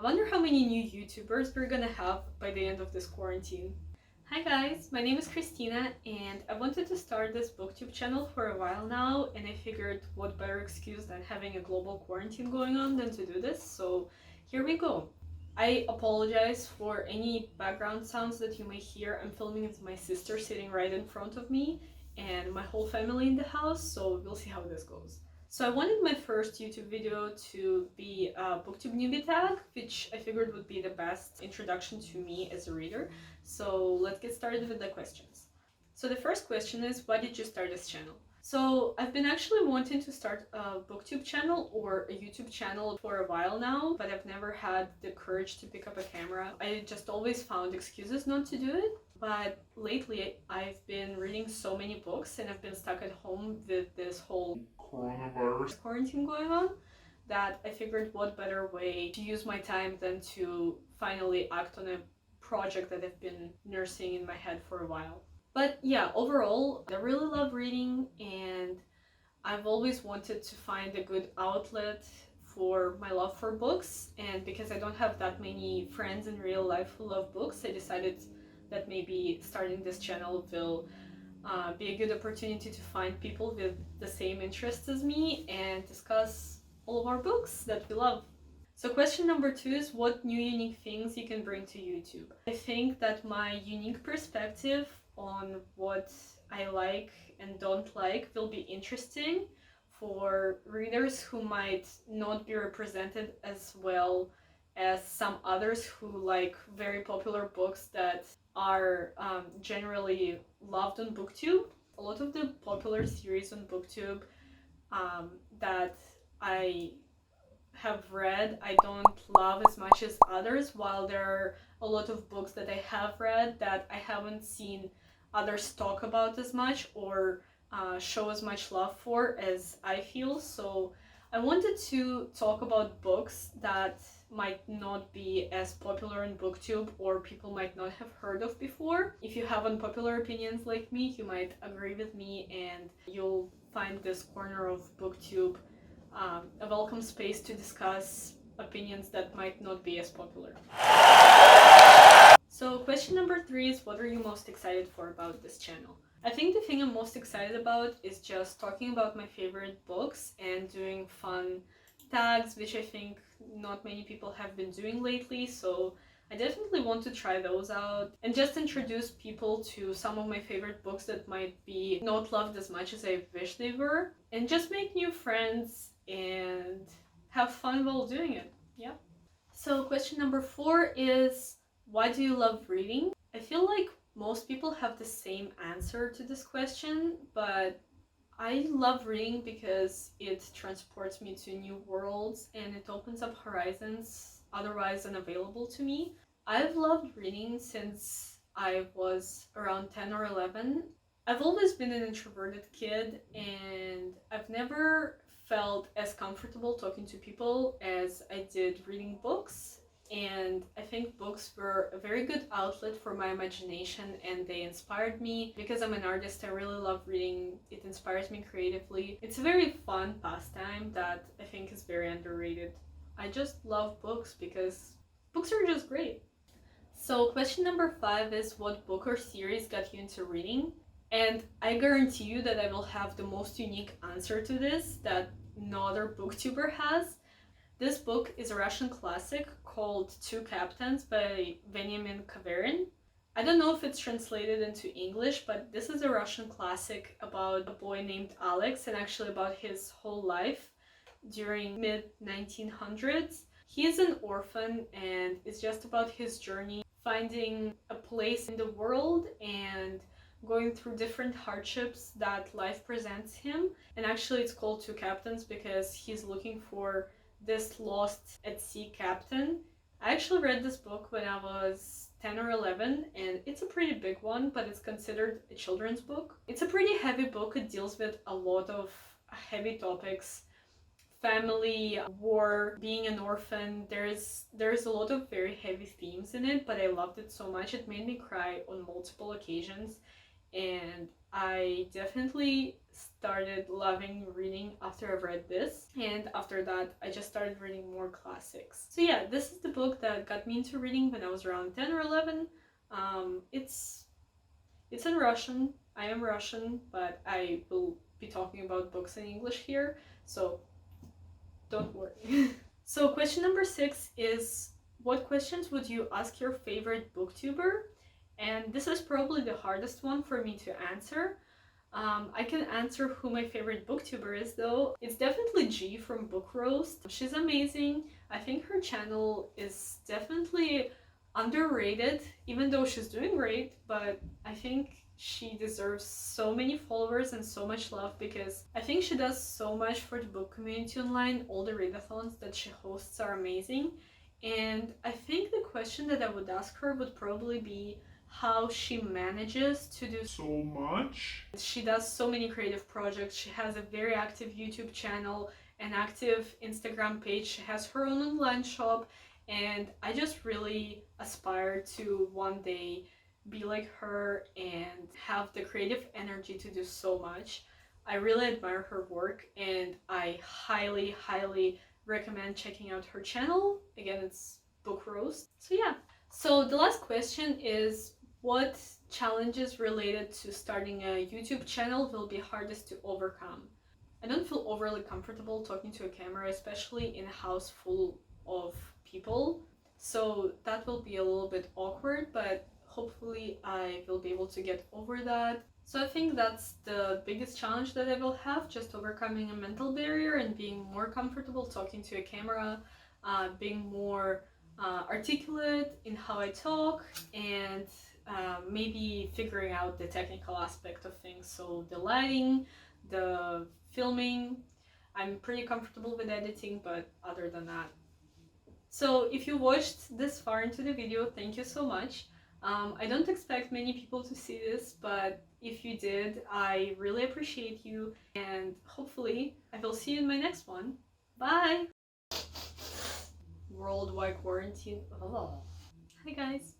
I wonder how many new YouTubers we're gonna have by the end of this quarantine. Hi guys, my name is Christina and I wanted to start this booktube channel for a while now, and I figured what better excuse than having a global quarantine going on than to do this, so here we go. I apologize for any background sounds that you may hear. I'm filming with my sister sitting right in front of me and my whole family in the house, so we'll see how this goes. So I wanted my first YouTube video to be a BOOKTUBE NEWBIE tag, which I figured would be the best introduction to me as a reader. So let's get started with the questions. So the first question is, why did you start this channel? So I've been actually wanting to start a booktube channel or a YouTube channel for a while now, but I've never had the courage to pick up a camera. I just always found excuses not to do it. But lately I've been reading so many books and I've been stuck at home with this whole coronavirus quarantine going on that I figured what better way to use my time than to finally act on a project that I've been nursing in my head for a while. But yeah, overall, I really love reading and I've always wanted to find a good outlet for my love for books, and because I don't have that many friends in real life who love books, I decided that maybe starting this channel will be a good opportunity to find people with the same interests as me and discuss all of our books that we love. So question number 2 is, what new unique things you can bring to YouTube? I think that my unique perspective on what I like and don't like will be interesting for readers who might not be represented as well as some others who like very popular books that are generally loved on BookTube. A lot of the popular series on BookTube that I have read, I don't love as much as others, while there are a lot of books that I have read that I haven't seen others talk about as much or show as much love for as I feel. So I wanted to talk about books that might not be as popular in BookTube or people might not have heard of before. If you have unpopular opinions like me, you might agree with me and you'll find this corner of BookTube a welcome space to discuss opinions that might not be as popular. So question number 3 is, what are you most excited for about this channel? I think the thing I'm most excited about is just talking about my favorite books and doing fun tags, which I think not many people have been doing lately, so I definitely want to try those out and just introduce people to some of my favorite books that might be not loved as much as I wish they were, and just make new friends and have fun while doing it. Yeah. So question number 4 is, why do you love reading? I feel like most people have the same answer to this question, but I love reading because it transports me to new worlds and it opens up horizons otherwise unavailable to me. I've loved reading since I was around 10 or 11. I've always been an introverted kid and I've never felt as comfortable talking to people as I did reading books. And I think books were a very good outlet for my imagination and they inspired me. Because I'm an artist, I really love reading. It inspires me creatively. It's a very fun pastime that I think is very underrated. I just love books because books are just great. So question number 5 is, what book or series got you into reading? And I guarantee you that I will have the most unique answer to this that no other booktuber has. This book is a Russian classic called Two Captains by Benjamin Kaverin. I don't know if it's translated into English, but this is a Russian classic about a boy named Alex and actually about his whole life during mid-1900s. He is an orphan and it's just about his journey finding a place in the world and going through different hardships that life presents him. And actually it's called Two Captains because he's looking for this lost at sea captain. I actually read this book when I was 10 or 11 and it's a pretty big one, but it's considered a children's book. It's a pretty heavy book. It deals with a lot of heavy topics: family, war, being an orphan. There's a lot of very heavy themes in it, but I loved it so much. It made me cry on multiple occasions and I definitely started loving reading after I've read this, and after that I just started reading more classics. So yeah, this is the book that got me into reading when I was around 10 or 11. It's in Russian. I am Russian, but I will be talking about books in English here, so don't worry. So question number 6 is, what questions would you ask your favorite booktuber? And this is probably the hardest one for me to answer. I can answer who my favorite booktuber is though. It's definitely G from Book Roast. She's amazing. I think her channel is definitely underrated, even though she's doing great, but I think she deserves so many followers and so much love because I think she does so much for the book community online. All the readathons that she hosts are amazing, and I think the question that I would ask her would probably be how she manages to do so much. She does so many creative projects. She has a very active YouTube channel, an active Instagram page. She has her own online shop, and I just really aspire to one day be like her and have the creative energy to do so much. I really admire her work, and I highly, highly recommend checking out her channel. Again, it's Book Roast. So yeah. So the last question is, what challenges related to starting a YouTube channel will be hardest to overcome? I don't feel overly comfortable talking to a camera, especially in a house full of people. So that will be a little bit awkward, but hopefully I will be able to get over that. So I think that's the biggest challenge that I will have, just overcoming a mental barrier and being more comfortable talking to a camera, being more articulate in how I talk, and maybe figuring out the technical aspect of things. So the lighting, the filming, I'm pretty comfortable with editing, but other than that. So if you watched this far into the video, thank you so much. I don't expect many people to see this, but if you did, I really appreciate you, and hopefully I will see you in my next one. Bye! Worldwide quarantine. Oh. Hi guys.